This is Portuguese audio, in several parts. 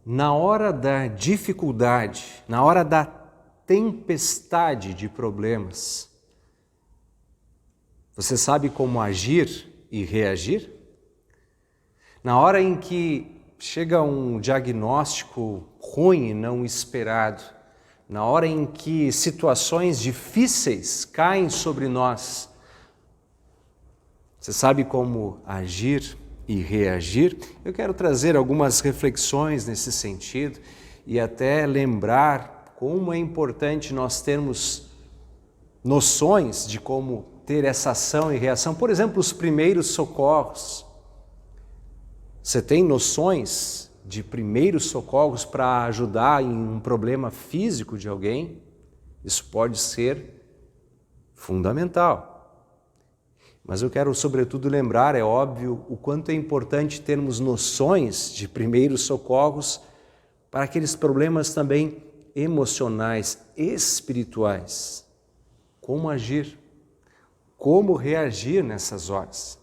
Na hora da dificuldade, na hora da tempestade de problemas, você sabe como agir e reagir? Na hora em que chega um diagnóstico ruim e não esperado, na hora em que situações difíceis caem sobre nós, você sabe como agir e reagir? Eu quero trazer algumas reflexões nesse sentido e até lembrar como é importante nós termos noções de como ter essa ação e reação. Por exemplo, os primeiros socorros. Você tem noções de primeiros socorros para ajudar em um problema físico de alguém? Isso pode ser fundamental. Mas eu quero, sobretudo, lembrar, é óbvio, o quanto é importante termos noções de primeiros socorros para aqueles problemas também emocionais, espirituais. Como agir? Como reagir nessas horas?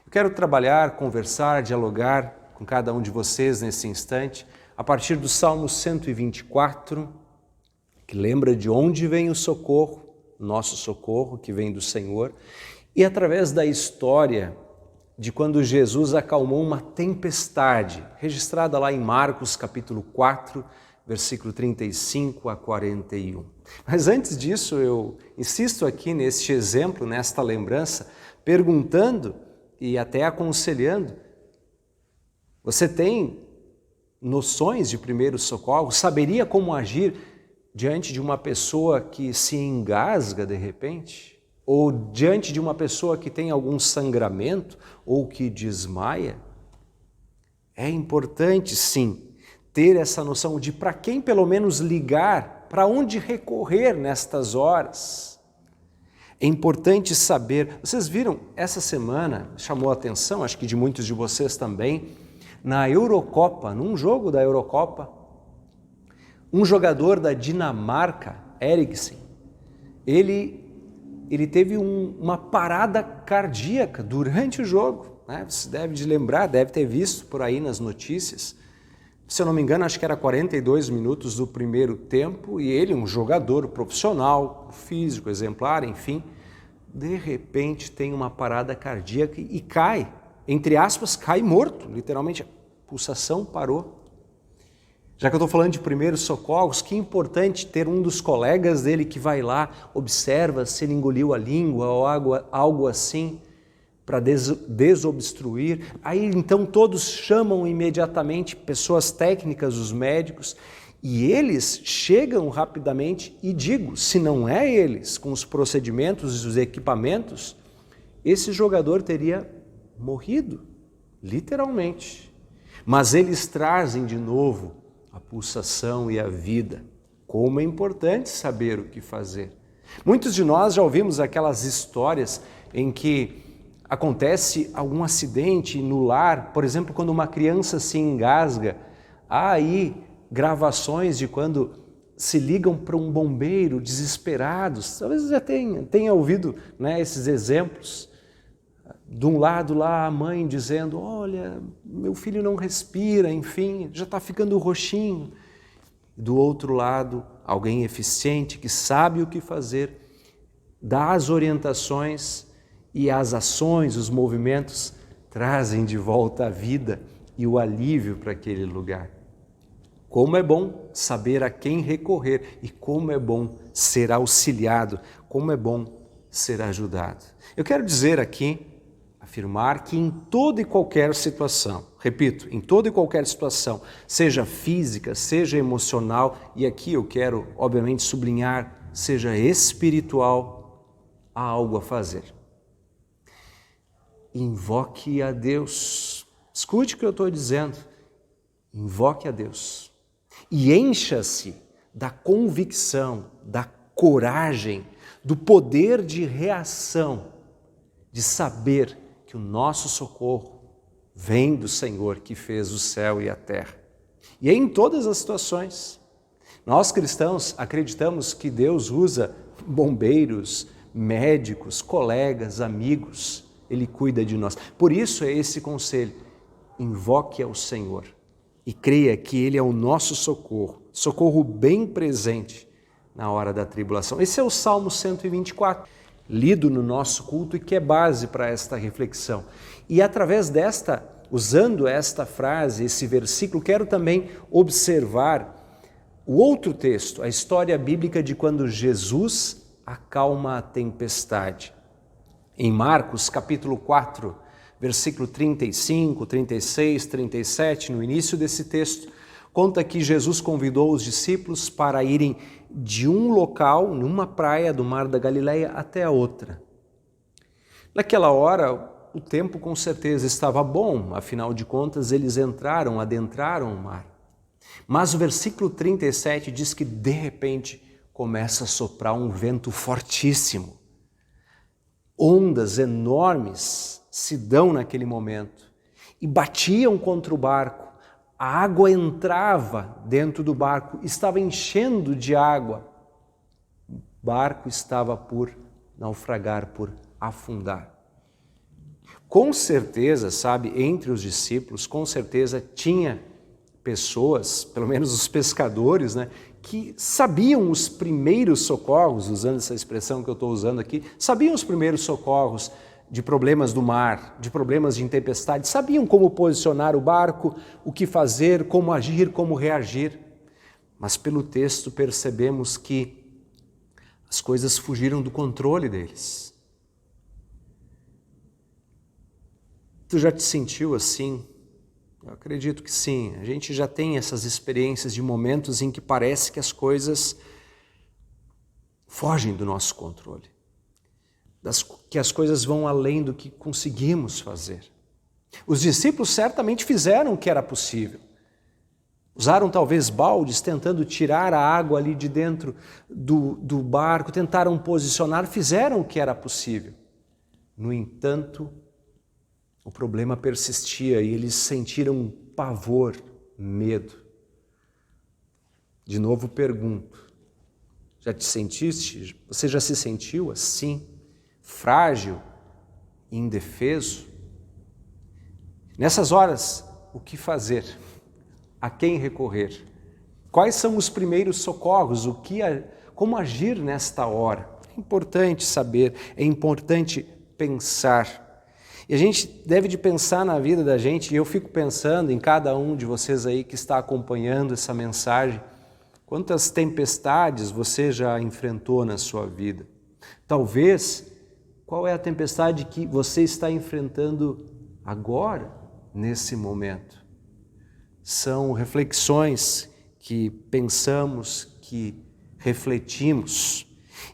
Eu quero trabalhar, conversar, dialogar com cada um de vocês nesse instante, a partir do Salmo 124, que lembra de onde vem o socorro, nosso socorro, que vem do Senhor, e através da história de quando Jesus acalmou uma tempestade, registrada lá em Marcos capítulo 4, versículo 35 a 41. Mas antes disso, eu insisto aqui neste exemplo, nesta lembrança, perguntando e até aconselhando, você tem noções de primeiro socorro? Saberia como agir diante de uma pessoa que se engasga de repente? Ou diante de uma pessoa que tem algum sangramento ou que desmaia? É importante, sim, ter essa noção de para quem pelo menos ligar, para onde recorrer nestas horas. É importante saber, vocês viram, essa semana chamou a atenção, acho que de muitos de vocês também, na Eurocopa, num jogo da Eurocopa, um jogador da Dinamarca, Eriksen, ele teve uma parada cardíaca durante o jogo, né? Você deve de lembrar, deve ter visto por aí nas notícias. Se eu não me engano, acho que era 42 minutos do primeiro tempo e ele, um jogador profissional, físico, exemplar, enfim, de repente tem uma parada cardíaca e cai, entre aspas, cai morto, literalmente, a pulsação parou. Já que eu estou falando de primeiros socorros, que importante ter um dos colegas dele que vai lá, observa se ele engoliu a língua ou algo assim, para desobstruir. Aí então todos chamam imediatamente pessoas técnicas, os médicos, e eles chegam rapidamente e digo, se não é eles, com os procedimentos e os equipamentos, esse jogador teria morrido, literalmente. Mas eles trazem de novo a pulsação e a vida. Como é importante saber o que fazer. Muitos de nós já ouvimos aquelas histórias em que acontece algum acidente no lar, por exemplo, quando uma criança se engasga, há aí gravações de quando se ligam para um bombeiro desesperados, talvez já tenha ouvido, né, esses exemplos. De um lado lá a mãe dizendo, olha, meu filho não respira, enfim, já está ficando roxinho. Do outro lado, alguém eficiente que sabe o que fazer, dá as orientações e as ações, os movimentos trazem de volta a vida e o alívio para aquele lugar. Como é bom saber a quem recorrer e como é bom ser auxiliado, como é bom ser ajudado. Eu quero dizer aqui, afirmar que em toda e qualquer situação, repito, em toda e qualquer situação, seja física, seja emocional, e aqui eu quero, obviamente, sublinhar, seja espiritual, há algo a fazer. Invoque a Deus. Escute o que eu estou dizendo. Invoque a Deus. E encha-se da convicção, da coragem, do poder de reação, de saber que o nosso socorro vem do Senhor que fez o céu e a terra. E é em todas as situações. Nós cristãos acreditamos que Deus usa bombeiros, médicos, colegas, amigos. Ele cuida de nós. Por isso é esse conselho, invoque ao Senhor. e creia que Ele é o nosso socorro, socorro bem presente na hora da tribulação. Esse é o Salmo 124, lido no nosso culto e que é base para esta reflexão. E através usando esta frase, esse versículo, quero também observar o outro texto, a história bíblica de quando Jesus acalma a tempestade. Em Marcos, capítulo 4, versículo 35, 36, 37, no início desse texto, conta que Jesus convidou os discípulos para irem de um local, numa praia do Mar da Galileia, até a outra. Naquela hora, o tempo com certeza estava bom, afinal de contas, eles adentraram o mar. Mas o versículo 37 diz que, de repente, começa a soprar um vento fortíssimo. Ondas enormes se dão naquele momento e batiam contra o barco. A água entrava dentro do barco, estava enchendo de água. O barco estava por naufragar, por afundar. Com certeza, entre os discípulos, com certeza tinha pessoas, pelo menos os pescadores, que sabiam os primeiros socorros, usando essa expressão que eu estou usando aqui, sabiam os primeiros socorros de problemas do mar, de problemas de tempestade, sabiam como posicionar o barco, o que fazer, como agir, como reagir. Mas pelo texto percebemos que as coisas fugiram do controle deles. Tu já te sentiu assim? Eu acredito que sim. A gente já tem essas experiências de momentos em que parece que as coisas fogem do nosso controle. Que as coisas vão além do que conseguimos fazer. Os discípulos certamente fizeram o que era possível. Usaram talvez baldes tentando tirar a água ali de dentro do barco, tentaram posicionar, fizeram o que era possível. No entanto, o problema persistia e eles sentiram pavor, medo. De novo pergunto, você já se sentiu assim, frágil, indefeso? Nessas horas, o que fazer? A quem recorrer? Quais são os primeiros socorros? Como agir nesta hora? É importante saber, é importante pensar. E a gente deve de pensar na vida da gente, e eu fico pensando em cada um de vocês aí que está acompanhando essa mensagem, quantas tempestades você já enfrentou na sua vida? Talvez, qual é a tempestade que você está enfrentando agora, nesse momento? São reflexões que pensamos, que refletimos.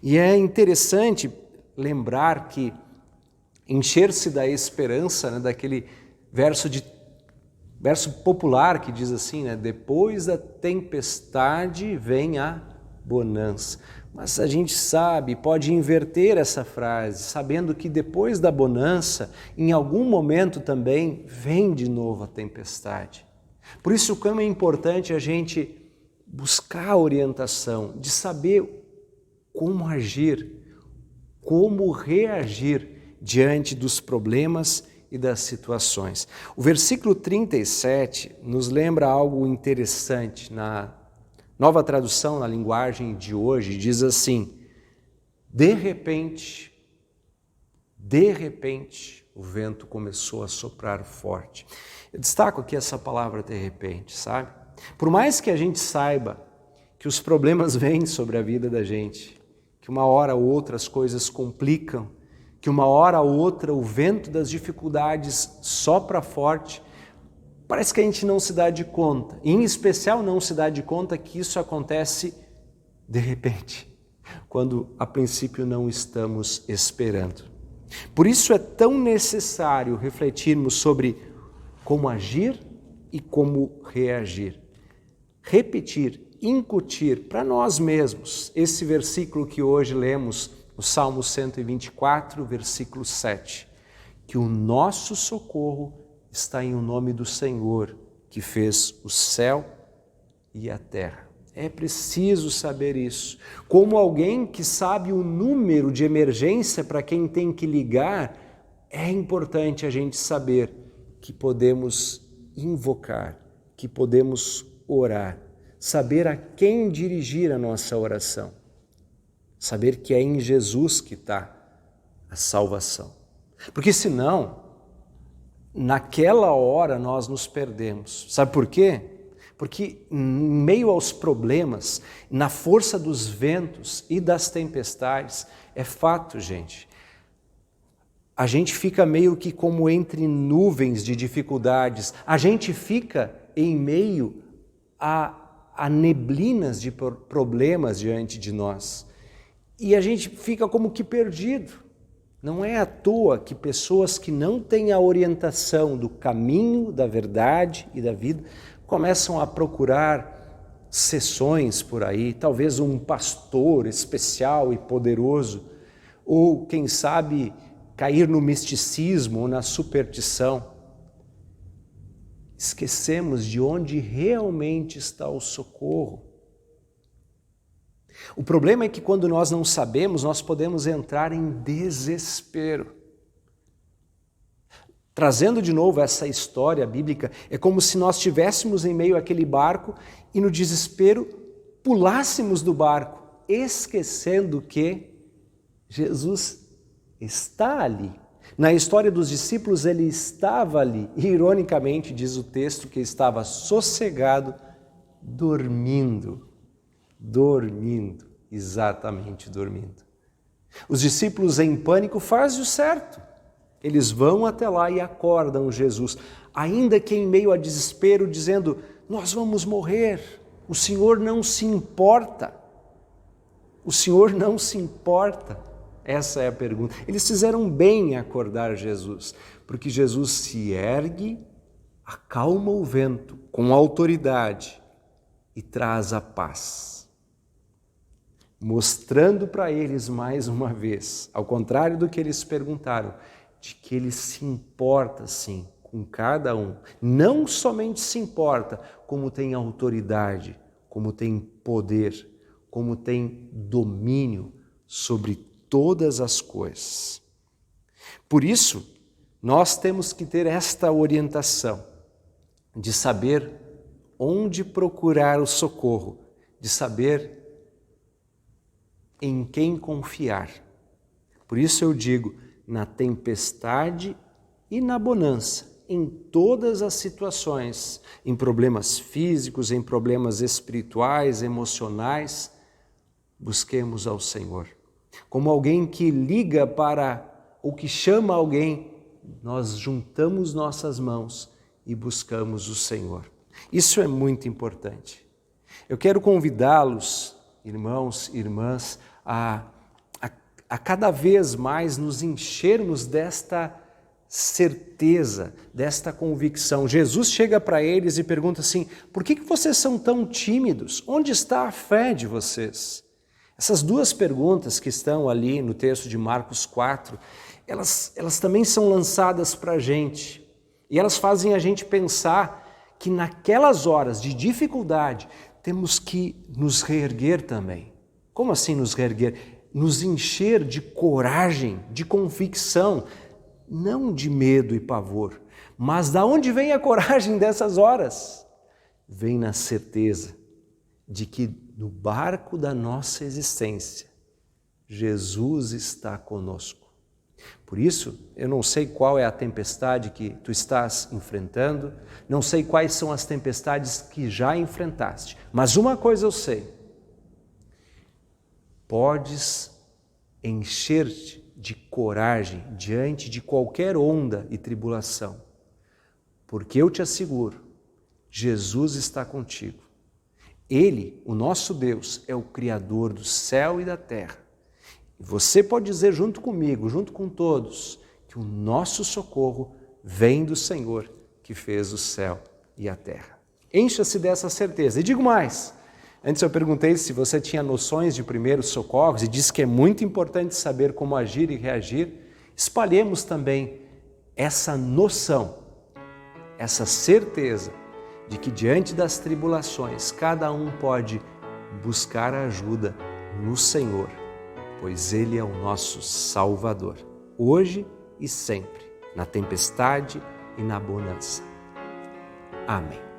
E é interessante lembrar que encher-se da esperança, daquele verso popular que diz assim, depois da tempestade vem a bonança. Mas a gente pode inverter essa frase, sabendo que depois da bonança, em algum momento também vem de novo a tempestade. Por isso, como é importante a gente buscar a orientação de saber como agir, como reagir diante dos problemas e das situações. O versículo 37 nos lembra algo interessante. Na Nova Tradução, na linguagem de hoje, diz assim: de repente, o vento começou a soprar forte. Eu destaco aqui essa palavra de repente, Por mais que a gente saiba que os problemas vêm sobre a vida da gente, que uma hora ou outra as coisas complicam, que uma hora ou outra o vento das dificuldades sopra forte, parece que a gente não se dá de conta. E, em especial, não se dá de conta que isso acontece de repente, quando a princípio não estamos esperando. Por isso é tão necessário refletirmos sobre como agir e como reagir. Repetir, incutir para nós mesmos esse versículo que hoje lemos, o Salmo 124, versículo 7, que o nosso socorro está em o nome do Senhor, que fez o céu e a terra. É preciso saber isso. Como alguém que sabe o número de emergência para quem tem que ligar, é importante a gente saber que podemos invocar, que podemos orar, saber a quem dirigir a nossa oração, saber que é em Jesus que está a salvação. Porque senão, naquela hora nós nos perdemos. Sabe por quê? Porque em meio aos problemas, na força dos ventos e das tempestades, é fato, gente, a gente fica meio que como entre nuvens de dificuldades, a gente fica em meio a neblinas de problemas diante de nós. E a gente fica como que perdido. Não é à toa que pessoas que não têm a orientação do caminho, da verdade e da vida, começam a procurar sessões por aí, talvez um pastor especial e poderoso, ou quem sabe cair no misticismo ou na superstição. Esquecemos de onde realmente está o socorro. O problema é que quando nós não sabemos, nós podemos entrar em desespero. Trazendo de novo essa história bíblica, é como se nós estivéssemos em meio àquele barco e no desespero pulássemos do barco, esquecendo que Jesus está ali. Na história dos discípulos, ele estava ali. E, ironicamente, diz o texto que estava sossegado, dormindo, exatamente dormindo. Os discípulos em pânico fazem o certo. Eles vão até lá e acordam Jesus, ainda que em meio a desespero, dizendo: nós vamos morrer, o Senhor não se importa. O Senhor não se importa. Essa é a pergunta. Eles fizeram bem em acordar Jesus, porque Jesus se ergue, acalma o vento com autoridade e traz a paz, mostrando para eles mais uma vez, ao contrário do que eles perguntaram, de que ele se importa sim com cada um. Não somente se importa, como tem autoridade, como tem poder, como tem domínio sobre todas as coisas. Por isso, nós temos que ter esta orientação de saber onde procurar o socorro, de saber em quem confiar. Por isso eu digo, na tempestade e na bonança, em todas as situações, em problemas físicos, em problemas espirituais, emocionais, busquemos ao Senhor. Como alguém que liga para, ou que chama alguém, nós juntamos nossas mãos e buscamos o Senhor. Isso é muito importante. Eu quero convidá-los, irmãos e irmãs, a cada vez mais nos enchermos desta certeza, desta convicção. Jesus chega para eles e pergunta assim: por que vocês são tão tímidos? Onde está a fé de vocês? Essas duas perguntas que estão ali no texto de Marcos 4, elas também são lançadas para a gente. E elas fazem a gente pensar que naquelas horas de dificuldade temos que nos reerguer também. Como assim nos reerguer? Nos encher de coragem, de convicção, não de medo e pavor. Mas da onde vem a coragem dessas horas? Vem na certeza de que no barco da nossa existência, Jesus está conosco. Por isso, eu não sei qual é a tempestade que tu estás enfrentando, não sei quais são as tempestades que já enfrentaste, mas uma coisa eu sei: podes encher-te de coragem diante de qualquer onda e tribulação, porque eu te asseguro, Jesus está contigo. Ele, o nosso Deus, é o Criador do céu e da terra. E você pode dizer junto comigo, junto com todos, que o nosso socorro vem do Senhor que fez o céu e a terra. Encha-se dessa certeza. E digo mais, antes eu perguntei se você tinha noções de primeiros socorros e disse que é muito importante saber como agir e reagir. Espalhemos também essa noção, essa certeza de que diante das tribulações cada um pode buscar ajuda no Senhor, pois Ele é o nosso Salvador, hoje e sempre, na tempestade e na bonança. Amém.